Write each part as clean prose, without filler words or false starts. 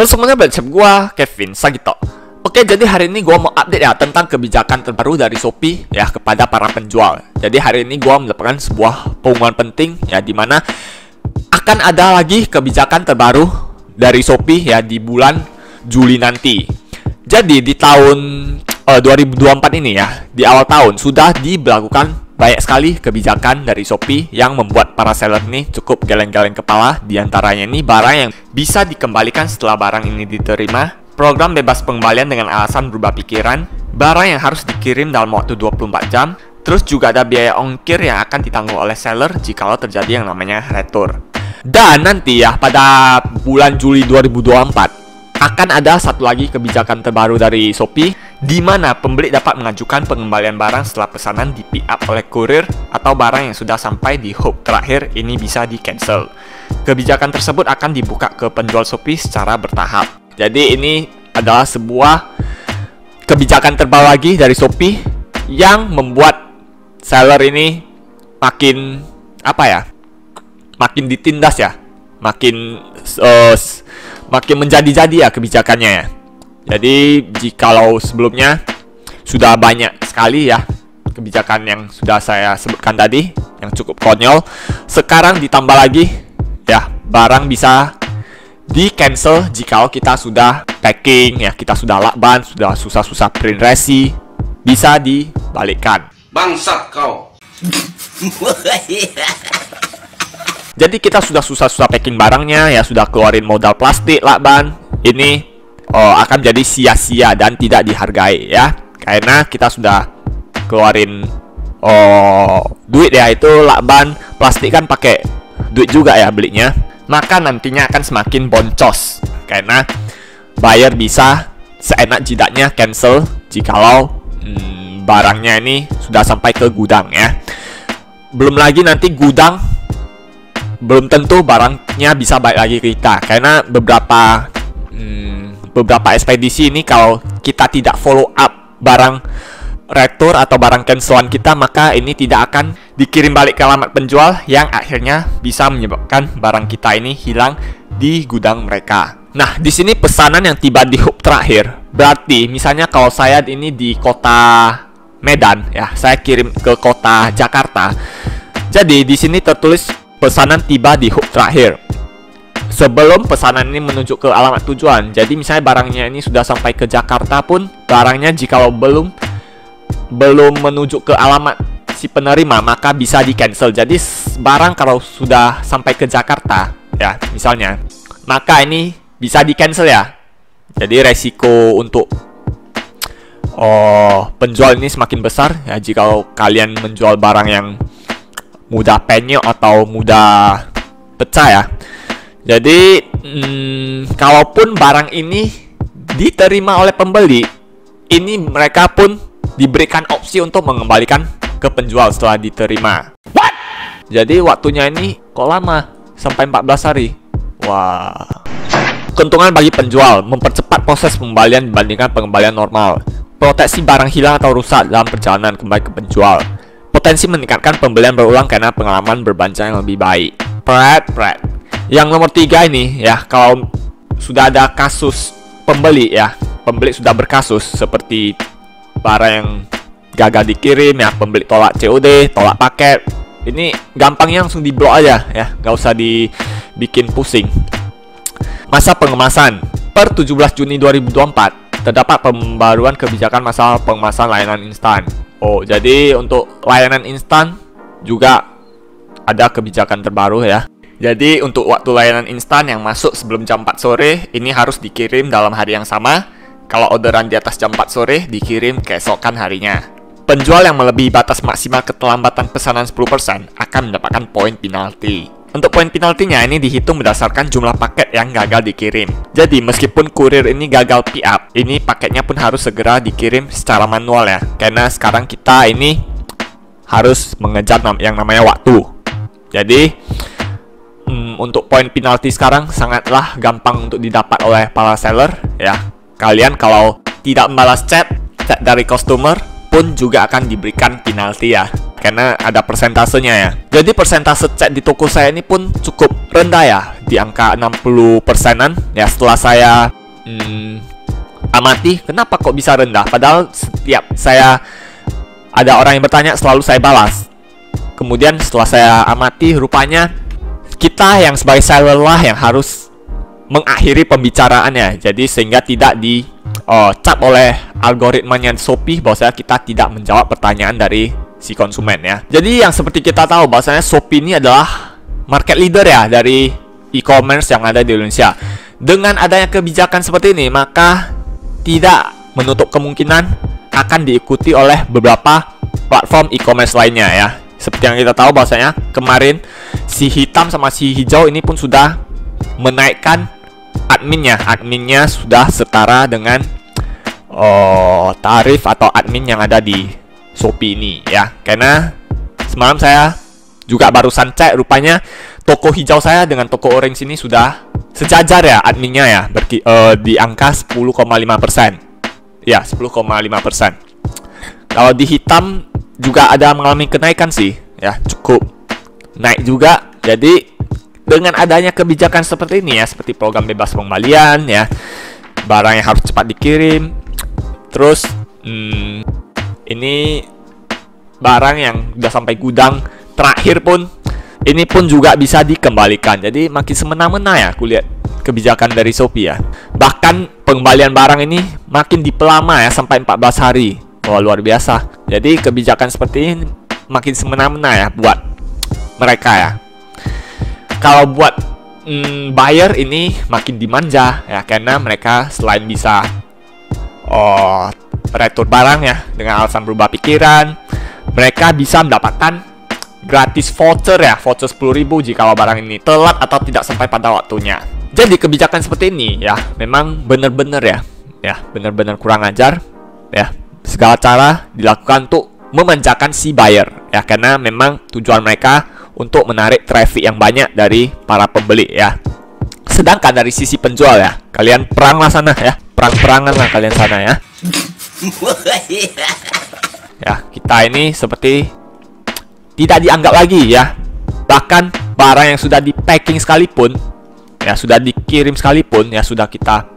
Halo semuanya, balik gua Kevin Sagito. Oke, jadi hari ini gua mau update ya tentang kebijakan terbaru dari Shopee ya kepada para penjual. Jadi hari ini gua mendapatkan sebuah pengumuman penting ya, dimana akan ada lagi kebijakan terbaru dari Shopee ya di bulan Juli nanti. Jadi di tahun 2024 ini ya, di awal tahun sudah diberlakukan banyak sekali kebijakan dari Shopee yang membuat para seller ini cukup geleng-geleng kepala. Di antaranya ini barang yang bisa dikembalikan setelah barang ini diterima, program bebas pengembalian dengan alasan berubah pikiran, barang yang harus dikirim dalam waktu 24 jam, terus juga ada biaya ongkir yang akan ditanggung oleh seller jikalau terjadi yang namanya retur. Dan nanti ya pada bulan Juli 2024 akan ada satu lagi kebijakan terbaru dari Shopee, di mana pembeli dapat mengajukan pengembalian barang setelah pesanan di pick up oleh kurir atau barang yang sudah sampai di hub terakhir ini bisa di cancel. Kebijakan tersebut akan dibuka ke penjual Shopee secara bertahap. Jadi ini adalah sebuah kebijakan terbaru lagi dari Shopee yang membuat seller ini makin makin ditindas ya, makin menjadi-jadi ya kebijakannya ya. Jadi jikalau sebelumnya sudah banyak sekali ya kebijakan yang sudah saya sebutkan tadi yang cukup konyol, sekarang ditambah lagi ya, barang bisa di cancel jikalau kita sudah packing ya, kita sudah lakban, sudah susah-susah print resi, bisa dibalikkan. Bangsat kau. Jadi kita sudah susah-susah packing barangnya ya, sudah keluarin modal plastik, lakban, ini akan jadi sia-sia dan tidak dihargai ya, karena kita sudah keluarin duit ya, itu lakban plastik kan pakai duit juga ya belinya, maka nantinya akan semakin boncos karena buyer bisa seenak jidatnya cancel jikalau barangnya ini sudah sampai ke gudang ya. Belum lagi nanti gudang belum tentu barangnya bisa balik lagi ke kita, karena beberapa ekspedisi ini kalau kita tidak follow up barang retur atau barang cancelan kita, maka ini tidak akan dikirim balik ke alamat penjual yang akhirnya bisa menyebabkan barang kita ini hilang di gudang mereka. Nah, di sini pesanan yang tiba di hub terakhir, berarti misalnya kalau saya ini di kota Medan ya, saya kirim ke kota Jakarta. Jadi di sini tertulis pesanan tiba di hub terakhir sebelum pesanan ini menuju ke alamat tujuan. Jadi misalnya barangnya ini sudah sampai ke Jakarta pun, barangnya jikalau belum menuju ke alamat si penerima, maka bisa di cancel. Jadi barang kalau sudah sampai ke Jakarta ya misalnya, maka ini bisa di cancel ya. Jadi resiko untuk penjual ini semakin besar ya jikalau kalian menjual barang yang mudah penyok atau mudah pecah ya. Jadi kalaupun barang ini diterima oleh pembeli, ini mereka pun diberikan opsi untuk mengembalikan ke penjual setelah diterima. What? Jadi waktunya ini kok lama, sampai 14 hari. Wah. Keuntungan bagi penjual, mempercepat proses pengembalian dibandingkan pengembalian normal. Proteksi barang hilang atau rusak dalam perjalanan kembali ke penjual. Potensi meningkatkan pembelian berulang karena pengalaman berbanja yang lebih baik. Yang nomor 3 ini ya, kalau sudah ada kasus pembeli ya, pembeli sudah berkasus seperti barang yang gagal dikirim ya, pembeli tolak COD, tolak paket, ini gampangnya langsung diblok aja ya, nggak usah dibikin pusing. Masa pengemasan, per 17 Juni 2024 terdapat pembaruan kebijakan masalah pengemasan layanan instan. Jadi untuk layanan instan juga ada kebijakan terbaru ya. Jadi untuk waktu layanan instan yang masuk sebelum jam 4 sore ini harus dikirim dalam hari yang sama. Kalau orderan di atas jam 4 sore dikirim keesokan harinya. Penjual yang melebihi batas maksimal keterlambatan pesanan 10% akan mendapatkan poin penalti. Untuk poin penaltinya ini dihitung berdasarkan jumlah paket yang gagal dikirim. Jadi meskipun kurir ini gagal pick up, ini paketnya pun harus segera dikirim secara manual ya, karena sekarang kita ini harus mengejar yang namanya waktu. Jadi untuk poin penalti sekarang sangatlah gampang untuk didapat oleh para seller ya. Kalian kalau tidak membalas chat dari customer pun juga akan diberikan penalti ya. karena ada persentasenya ya. Jadi persentase chat di toko saya ini pun cukup rendah ya, di angka 60%-an ya. Setelah saya amati, kenapa kok bisa rendah? Padahal setiap saya ada orang yang bertanya, selalu saya balas. Kemudian setelah saya amati, rupanya kita yang sebagai seller lah yang harus mengakhiri pembicaraannya. Jadi sehingga tidak dicap oleh algoritmanya Shopee bahwasanya kita tidak menjawab pertanyaan dari si konsumen ya. Jadi yang seperti kita tahu bahwasanya Shopee ini adalah market leader ya dari e-commerce yang ada di Indonesia. Dengan adanya kebijakan seperti ini, maka tidak menutup kemungkinan akan diikuti oleh beberapa platform e-commerce lainnya ya. Seperti yang kita tahu bahwasanya kemarin si hitam sama si hijau ini pun sudah menaikkan adminnya sudah setara dengan tarif atau admin yang ada di Shopee ini ya. Karena semalam saya juga barusan cek, rupanya toko hijau saya dengan toko orange ini sudah sejajar ya adminnya ya, di angka 10,5%. Ya, 10,5%. Kalau di hitam juga ada mengalami kenaikan sih ya, cukup naik juga. Jadi dengan adanya kebijakan seperti ini ya, seperti program bebas pengembalian ya, barang yang harus cepat dikirim, terus ini barang yang udah sampai gudang terakhir pun ini pun juga bisa dikembalikan. Jadi makin semena-mena ya aku lihat kebijakan dari Shopee ya. Bahkan pengembalian barang ini makin dipelama ya, sampai 14 hari. Wah, luar biasa. Jadi kebijakan seperti ini makin semena-mena ya buat mereka ya. Kalau buat buyer ini makin dimanja ya, karena mereka selain bisa retur barang ya dengan alasan berubah pikiran, mereka bisa mendapatkan gratis voucher ya, voucher 10.000 jika barang ini telat atau tidak sampai pada waktunya. Jadi kebijakan seperti ini ya memang benar-benar ya benar-benar kurang ajar ya. Segala cara dilakukan untuk memanjakan si buyer ya, karena memang tujuan mereka untuk menarik traffic yang banyak dari para pembeli ya. Sedangkan dari sisi penjual ya, kalian peranglah sana ya, perang-perangan lah kalian sana ya. Ya, kita ini seperti tidak dianggap lagi ya. Bahkan barang yang sudah di packing sekalipun ya, sudah dikirim sekalipun ya, sudah kita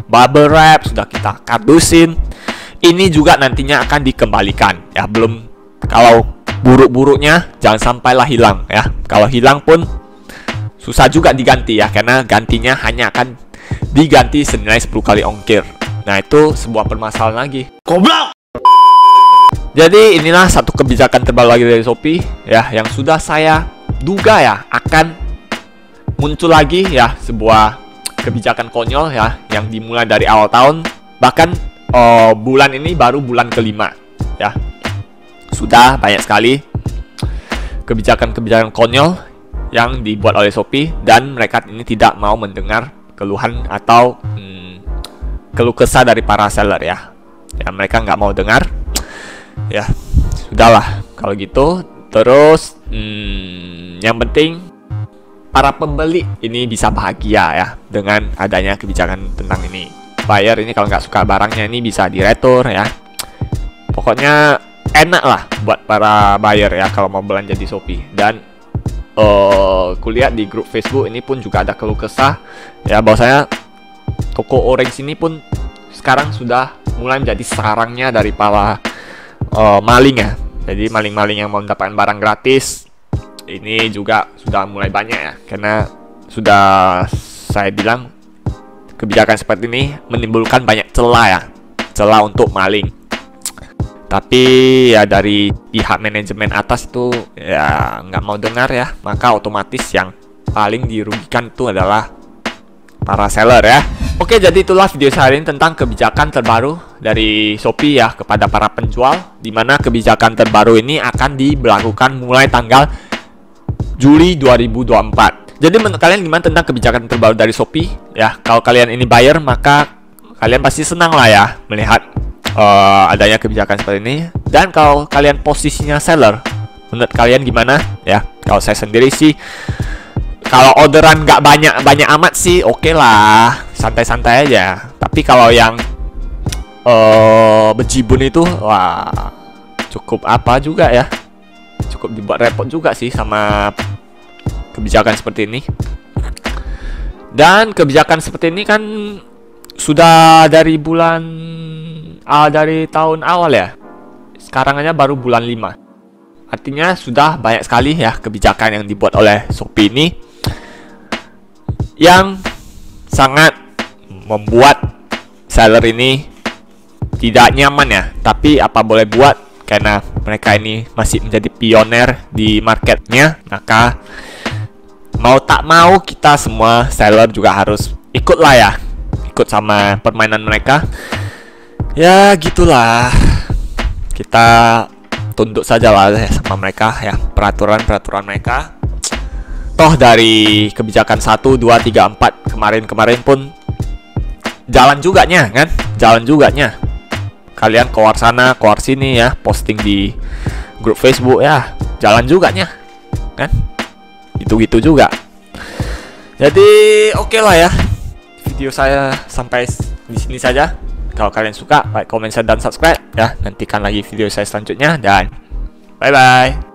bubble wrap, sudah kita kardusin, ini juga nantinya akan dikembalikan ya. Belum, kalau buruk-buruknya jangan sampailah hilang ya. Kalau hilang pun susah juga diganti ya, karena gantinya hanya akan diganti senilai 10 kali ongkir. Nah, itu sebuah permasalahan lagi. Goblok. Jadi inilah satu kebijakan terbaru lagi dari Shopee ya, yang sudah saya duga ya akan muncul lagi ya, sebuah kebijakan konyol ya yang dimulai dari awal tahun. Bahkan bulan ini baru bulan kelima ya, sudah banyak sekali kebijakan-kebijakan konyol yang dibuat oleh Shopee, dan mereka ini tidak mau mendengar keluhan atau keluh kesah dari para seller ya. Ya, mereka nggak mau dengar. Ya, sudahlah kalau gitu. Terus yang penting para pembeli ini bisa bahagia ya dengan adanya kebijakan tentang ini. Buyer ini kalau nggak suka barangnya ini bisa diretur ya. Pokoknya enak lah buat para buyer ya kalau mau belanja di Shopee. Dan kulihat di grup Facebook ini pun juga ada keluh kesah ya, bahwasanya toko orange ini pun sekarang sudah mulai menjadi sarangnya dari para maling ya. Jadi maling-maling yang mau mendapatkan barang gratis ini juga sudah mulai banyak ya, karena sudah saya bilang kebijakan seperti ini menimbulkan banyak celah ya, celah untuk maling. Tapi ya dari pihak manajemen atas itu ya nggak mau dengar ya, maka otomatis yang paling dirugikan itu adalah para seller ya. Oke, jadi itulah video saya ini tentang kebijakan terbaru dari Shopee ya kepada para penjual, dimana kebijakan terbaru ini akan diberlakukan mulai tanggal Juli 2024. Jadi menurut kalian gimana tentang kebijakan terbaru dari Shopee ya? Kalau kalian ini buyer, maka kalian pasti senang lah ya melihat adanya kebijakan seperti ini. Dan kalau kalian posisinya seller, menurut kalian gimana ya? Kalau saya sendiri sih, kalau orderan nggak banyak amat sih oke lah, santai-santai aja. Tapi kalau yang bejibun itu wah cukup apa juga ya, cukup dibuat repot juga sih sama kebijakan seperti ini. Dan kebijakan seperti ini kan sudah dari dari tahun awal ya. Sekarang aja baru bulan 5. Artinya sudah banyak sekali ya kebijakan yang dibuat oleh Shopee ini yang sangat membuat seller ini tidak nyaman ya. Tapi apa boleh buat, karena mereka ini masih menjadi pioner di marketnya, maka mau tak mau kita semua seller juga harus ikutlah ya, ikut sama permainan mereka. Ya gitulah, kita tunduk saja lah ya sama mereka ya, peraturan mereka. Toh dari kebijakan 1, 2, 3, 4 kemarin pun jalan juga nya kan, jalan juga nya. Kalian keluar sana keluar sini ya, posting di grup Facebook ya, jalan juga nya kan, gitu juga. Jadi oke lah ya, video saya sampai di sini saja. Kalau kalian suka, like, comment, share, dan subscribe ya. Nantikan lagi video saya selanjutnya, dan bye-bye.